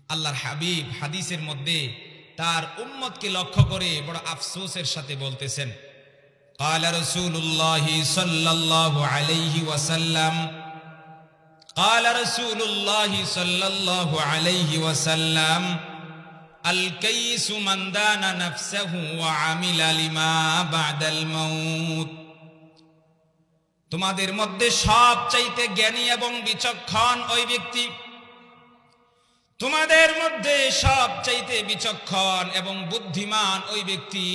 আল্লাহর হাবিব হাদিসের মধ্যে তার উম্মতকে লক্ষ্য করে বড় আফসোসের সাথে বলতেছেন, قال رسول الله صلى الله عليه وسلم قال رسول الله صلى الله عليه وسلم الكيس من دان نفسه وعمل لما بعد الموت। তোমাদের মধ্যে সবচাইতে জ্ঞানী এবং বিচক্ষণ ওই ব্যক্তি, তোমাদের মধ্যে সবচাইতে বিচক্ষণ এবং বুদ্ধিমান ওই ব্যক্তি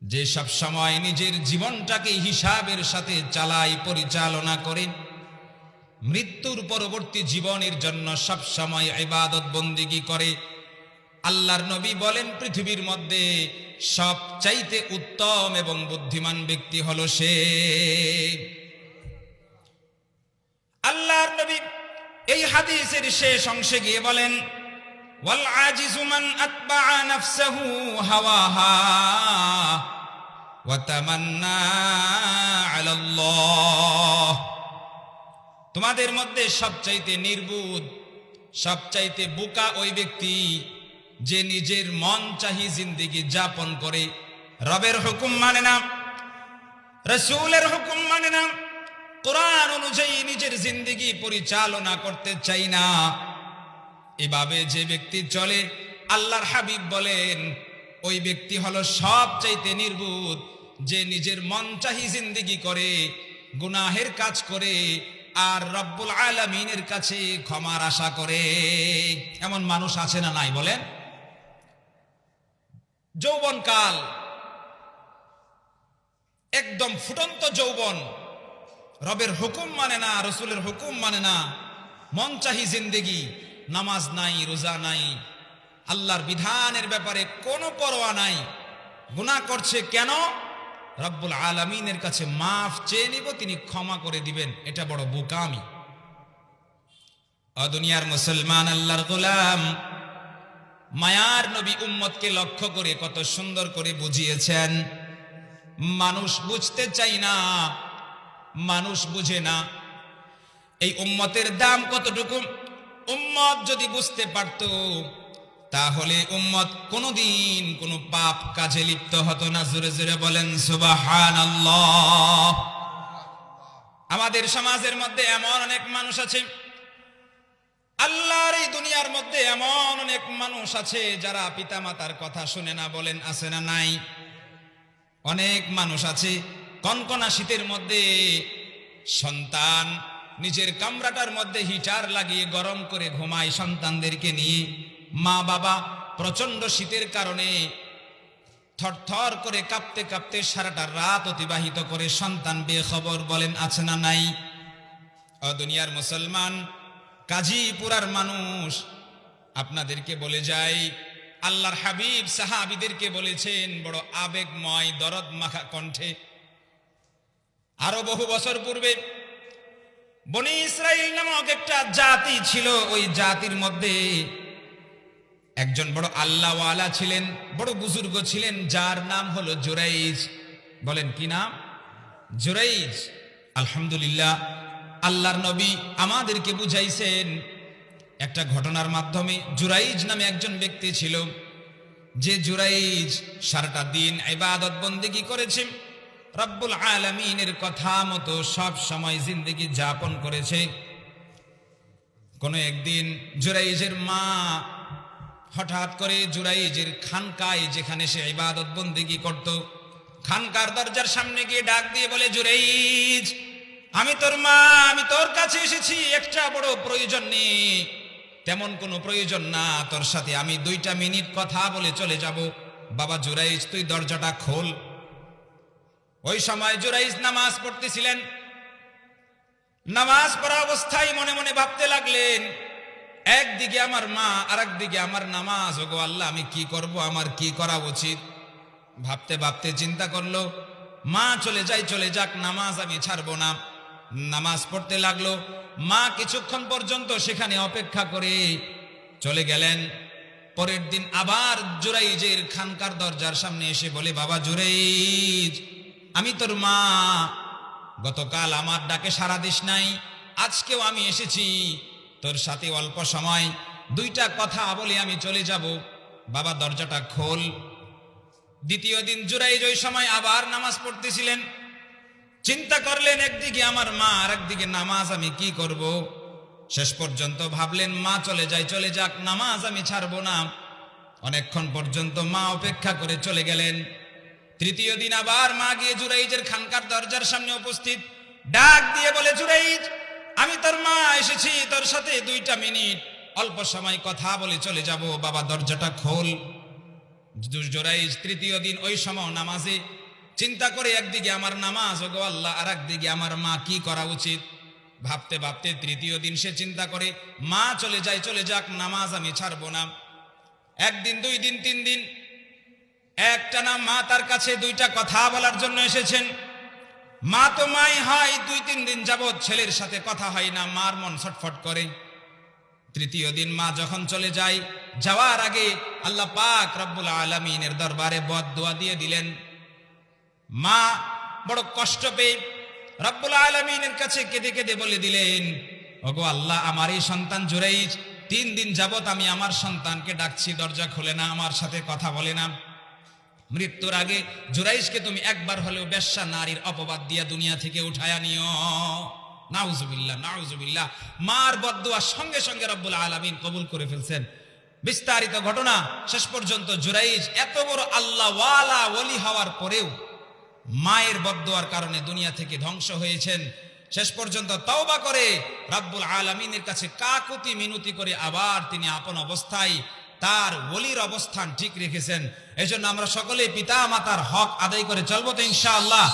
যে সব সময় নিজের জীবনটাকে হিসাবের সাথে চালায়, পরিচালনা করে, মৃত্যুর পরবর্তী জীবনের জন্য সব সময় ইবাদত বন্দেগী করে। আল্লাহর নবী বলেন, পৃথিবীর মধ্যে সবচাইতে উত্তম এবং বুদ্ধিমান ব্যক্তি হলো সে। আল্লাহর নবী এই হাদিসের শেষ অংশে গিয়ে বলেন, ওয়াল আজিজু মান আতবাআ নাফসাহু হাওয়াহা ওয়া তামান্না আলাল্লাহ। তোমাদের মধ্যে সবচাইতে নির্বুধ, সবচাইতে বোকা ওই ব্যক্তি যে নিজের মন চাহি জিন্দেগি যাপন করে, রবের হুকুম মানে না, রাসূলের হুকুম মানে না, কোরআন অনুযায়ী নিজের জিন্দেগি পরিচালনা করতে চাই না। এভাবে যে ব্যক্তি চলে, আল্লাহর হাবিব বলেন ওই ব্যক্তি হলো সবচাইতে নির্বুধ যে নিজের মন চাহি জিন্দেগি করে, গুনাহের কাজ করে, আর রব্বুল আলামিনের কাছে ক্ষমার আশা করে। এমন মানুষ আছে না নাই বলেন? যৌবনকাল, একদম ফুটন্ত যৌবন, রবের হুকুম মানে না, রসুলের হুকুম মানে না, মন চাহি জিন্দেগি, নামাজ নাই, রোজা নাই, আল্লাহর বিধানের ব্যাপারে কোনো পরোয়া নাই, গুনাহ করছে কেন? রব্বুল আলামিনের কাছে মাফ চেয়ে নিব, তিনি ক্ষমা করে দিবেন। এটা বড় বোকামি। দুনিয়ার মুসলমান, আল্লাহর গোলাম, মায়ার নবী উম্মতকে লক্ষ্য করে কত সুন্দর করে বুঝিয়েছেন। মানুষ বুঝতে চাই না, মানুষ বুঝে না। এই উম্মতের দাম কতটুকু উম্মত যদি বুঝতে পারত, তাহলে উম্মত কোনোদিন কোনো পাপ কাজে লিপ্ত হতো না। জোরে জোরে বলেন সুবহানাল্লাহ। আমাদের সমাজের মধ্যে এমন অনেক মানুষ আছে, আল্লাহর এই দুনিয়ার মধ্যে এমন অনেক মানুষ আছে যারা পিতামাতার কথা শুনে না। বলেন আছে না নাই? অনেক মানুষ আছে কনকনা শীতের মধ্যে সন্তান নিজের কামরাটার মধ্যে হিটার লাগিয়ে গরম করে ঘুমায় সন্তানদেরকে নিয়ে। মা বাবা প্রচন্ড শীতের কারণে থরথর করে কাঁপতে কাঁপতে সারাটা রাত অতিবাহিত করে, সন্তান বেখবর। বলেন আছে না নাই? দুনিয়ার মুসলমান, কাজীপুরার মানুষ, আপনাদেরকে বলে যাই, আল্লাহর হাবিব সাহাবীদেরকে বলেছেন বড় আবেগময় দরদ মাখা কণ্ঠে, আরো বহু বছর পূর্বে বনি ইসরাইল নামক একটা জাতি ছিল। ওই জাতির মধ্যে একজন বড় আল্লাহওয়ালা ছিলেন, বড় বুজুর্গ ছিলেন, যার নাম হলো জুরাইজ। বলেন কি নাম? জুরাইজ। আলহামদুলিল্লাহ, আল্লাহর নবী আমাদেরকে বুঝাইছেন একটা ঘটনার মাধ্যমে। জুরাইজ নামে একজন ব্যক্তি ছিল, যে জুরাইজ সারাটা দিন ইবাদত বন্দেগী করেছে, রব্বুল আলামিনের কথা মতো সব সময় জিন্দেগি যাপন করেছে। কোন একদিন জুরাইজের মা হঠাৎ করে জুরাইজের খানকায়, যেখানে সে ইবাদত বন্দেগী করত, খানকার দরজার সামনে গিয়ে ডাক দিয়ে বলে, জুরাইজ, আমি তোর মা, আমি তোর কাছে এসেছি একটা বড় প্রয়োজন নিয়ে। তেমন কোনো প্রয়োজন না, তোর সাথে আমি 2 মিনিট কথা বলে চলে যাব। বাবা জুরাইজ, তুই দরজাটা খোল। ওই সময় জুরাইজ নামাজ পড়তেছিলেন। নামাজ পড়া অবস্থায় মনে মনে ভাবতে লাগলেন, একদিকে আমার মা, আর একদিকে আমার নামাজ। ওগো আল্লাহ, আমি কি করব, আমার কি করা উচিত? ভাবতে ভাবতে চিন্তা করলো, মা চলে যাই, চলে যাক, নামাজ আমি ছাড়বো না। নামাজ পড়তে লাগলো। মা কিছুক্ষণ পর্যন্ত সেখানে অপেক্ষা করে চলে গেলেন। পরের দিন আবার জুরাইজের খানকার দরজার সামনে এসে বলে, বাবা জুরাইজ, আমি তোর মা, গতকাল আমার ডাকে সাড়া দিস নাই, আজকেও আমি এসেছি তোর সাথে অল্প সময় দুইটা কথা বলে আমি চলে যাব। বাবা দরজাটা খোল। দ্বিতীয় দিন জুরাইজ ওই সময় আবার নামাজ পড়তেছিলেন। চিন্তা করলেন একদিকে আমার মা আর একদিকে নামাজ, আমি কি করব। শেষ পর্যন্ত ভাবলেন মা চলে যাক, নামাজ আমি ছাড়বো না। অনেকক্ষণ পর্যন্ত মা অপেক্ষা করে চলে গেলেন। তৃতীয় দিন আবার মা গিয়ে জুরাইজের খানকার দরজার সামনে উপস্থিত, ডাক দিয়ে বলে, জুরাইজ আমি তোর মা এসেছি, তোর সাথে 2টা মিনিট অল্প সময় কথা বলে চলে যাব, বাবা দরজাটা খোল। জুরাইজ তৃতীয় দিন ওই সময় নামাজে চিন্তা করে, একদিকে আমার নামাজ ওগো আল্লাহ, আর একদিকে আমার মা, কি করা উচিত। ভাবতে ভাবতে তৃতীয় দিন সে চিন্তা করে, মা চলে যাক, নামাজ আমি ছাড়বো না। 1 দিন 2 দিন 3 দিন একটানা মা তার কাছে 2টা কথা বলার জন্য এসেছেন। মা তো মাই হয়, 2-3 দিন যাবৎ ছেলের সাথে কথা হয় না, মার মন ছটফট করে। তৃতীয় দিন মা যখন চলে যায়, যাওয়ার আগে আল্লাহ পাক রব্বুল আলামিনের দরবারে বদদুয়া দিয়ে দিলেন। মা বড় কষ্ট পেয়ে রব্বুল আলামিনের কাছে কেঁদে কেঁদে বলে দিলেন, ওগো আল্লাহ, আমার এই সন্তান জুরাইজ 3 দিন যাবৎ আমি আমার সন্তানকে ডাকছি, দরজা খোলে না, আমার সাথে কথা বলে না। মৃত্যুর আগে জুরাইজকে তুমি একবার হলেও বেশ্যা নারীর অপবাদ দিয়া দুনিয়া থেকে উঠায়া নিও। নাউজুবিল্লাহ, নাউজুবিল্লাহ। মার বদদুয়া সঙ্গে সঙ্গে রব্বুল আলামিন কবুল করে ফেলছেন। বিস্তারিত ঘটনা, শেষ পর্যন্ত জুরাইজ এত বড় আল্লাহ ওয়ালা ওলি হওয়ার পরেও মায়ের বদদুয়ার কারণে দুনিয়া থেকে ধ্বংস হয়েছেন। শেষ পর্যন্ত তওবা করে রব্বুল আলামিনের কাছে কাকুতি মিনতি করে আবার তিনি আপন অবস্থায় তার ওলির অবস্থান ঠিক রেখেছেন। এজন্য আমরা সকলে পিতা মাতার হক আদায় করে চলবো তো ইনশাআল্লাহ।